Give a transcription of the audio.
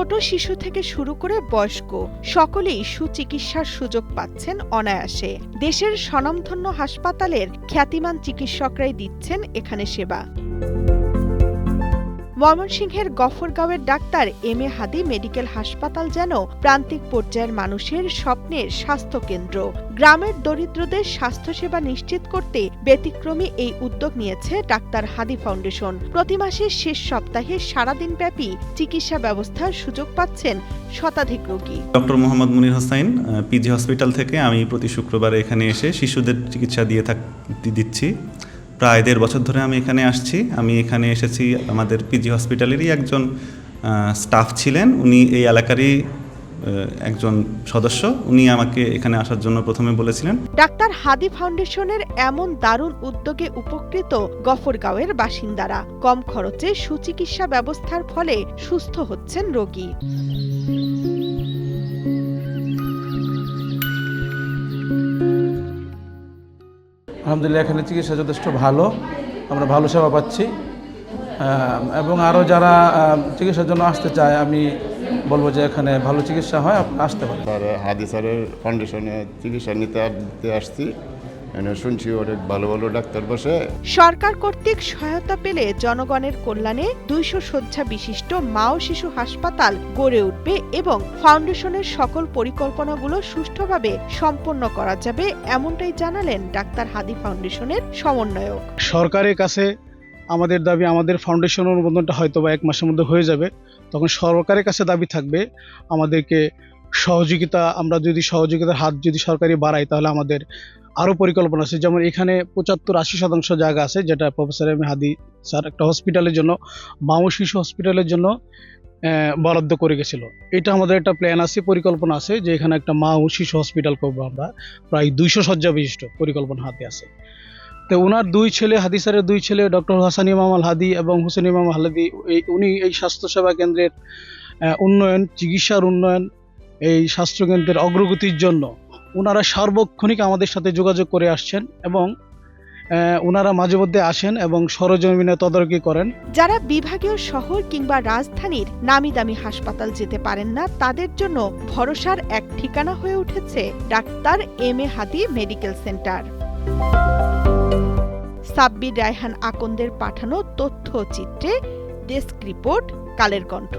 ছোট শিশু থেকে শুরু করে বয়স্ক সকলেই সুচিকিৎসার সুযোগ পাচ্ছেন অনায়াসে। দেশের স্বনামধন্য হাসপাতালের খ্যাতিমান চিকিৎসকরাই দিচ্ছেন এখানে সেবা। ময়মনসিংহের গফরগাঁওয়ের doctor M A Hadi medical হাসপাতাল যেন প্রান্তিক পর্যায়ের মানুষের স্বপ্নের স্বাস্থ্য কেন্দ্র। গ্রামের দরিদ্রদের স্বাস্থ্যসেবা নিশ্চিত করতে ব্যতিক্রমী এই উদ্যোগ নিয়েছে ডাক্তার হাদি ফাউন্ডেশন। প্রতি মাসের শেষ সপ্তাহে সারাদিনব্যাপী চিকিৎসা ব্যবস্থার সুযোগ পাচ্ছেন শতাধিক রোগী। ডক্টর মোহাম্মদ মুনির হোসাইন, পিজি হসপিটাল থেকে আমি প্রতি শুক্রবার এখানে এসে শিশুদের চিকিৎসা দিচ্ছি। প্রায় 1.5 বছর ধরে আমি এখানে আসছি। আমি এখানে এসেছি, আমাদের পিজি হসপিটালেরই একজন স্টাফ ছিলেন, উনি এই এলাকারই একজন সদস্য, উনি আমাকে এখানে আসার জন্য প্রথমে বলেছিলেন। ডাক্তার হাদি ফাউন্ডেশনের এমন দারুণ উদ্যোগে উপকৃত গফরগাঁওয়ের বাসিন্দারা। কম খরচে সুচিকিৎসা ব্যবস্থার ফলে সুস্থ হচ্ছেন রোগী। আলহামদুলিল্লাহ, এখানে চিকিৎসা যথেষ্ট ভালো, আমরা ভালো সেবা পাচ্ছি এবং আরও যারা চিকিৎসার জন্য আসতে চায় আমি বলবো যে এখানে ভালো চিকিৎসা হয়, আসতে পারে। স্যার হাদি স্যারের ফাউন্ডেশনে চিকিৎসা নিতে আসছি, শুনছি অনেক ভালো ভালো ডাক্তার বসে। সরকার কর্তৃক সহায়তা পেলে জনগণের কল্যাণে 200 শয্যা বিশিষ্ট মা ও শিশু হাসপাতাল গড়ে উঠবে এবং ফাউন্ডেশনের সকল পরিকল্পনাগুলো সুষ্ঠুভাবে সম্পন্ন করা যাবে, এমনটাই জানালেন ডাক্তার হাদি ফাউন্ডেশনের সমন্বয়ক। সরকারের কাছে আমাদের দাবি, আমাদের ফাউন্ডেশন অনুমোদনটা হয়তো বা 1 মাসের মধ্যে হয়ে যাবে, তখন সরকারের কাছে দাবি থাকবে আমাদেরকে সহযোগিতা। আমরা যদি সহযোগিতার হাত যদি সরকারি বাড়াই তাহলে আমাদের আরও পরিকল্পনা আছে। যেমন এখানে 75-80% জায়গা আছে, যেটা professor M A Hadi sir একটা হসপিটালের জন্য, মা ও শিশু হসপিটালের জন্য বরাদ্দ করে গেছিল। এটা আমাদের একটা প্ল্যান আছে, পরিকল্পনা আছে যে এখানে একটা মা ও শিশু হসপিটাল করবো আমরা। প্রায় 200 শয্যা বিশিষ্ট পরিকল্পনা হাতে আছে। তো ওনার 2 ছেলে, হাদি স্যারের 2 ছেলে ডক্টর হাসান ইমাম আল হাদি এবং হুসেন ইমাম আল হাদি, উনি এই স্বাস্থ্যসেবা কেন্দ্রের উন্নয়ন, চিকিৎসার উন্নয়ন, এই স্বাস্থ্যকেন্দ্রের অগ্রগতির জন্য ওনারা সার্বক্ষণিক আমাদের সাথে যোগাযোগ করে আসছেন এবং ওনারা মাঝে মধ্যে আসেন এবং সরজমিনে তদারকি করেন। যারা বিভাগীয় শহর কিংবা রাজধানীর নামি দামি হাসপাতাল যেতে পারেন না, তাদের জন্য ভরসার এক ঠিকানা হয়ে উঠেছে doctor M A Hadi medical centre. Sabbir Raihan আকন্দের পাঠানো তথ্যচিত্রে ডেস্ক রিপোর্ট, কালের কণ্ঠ।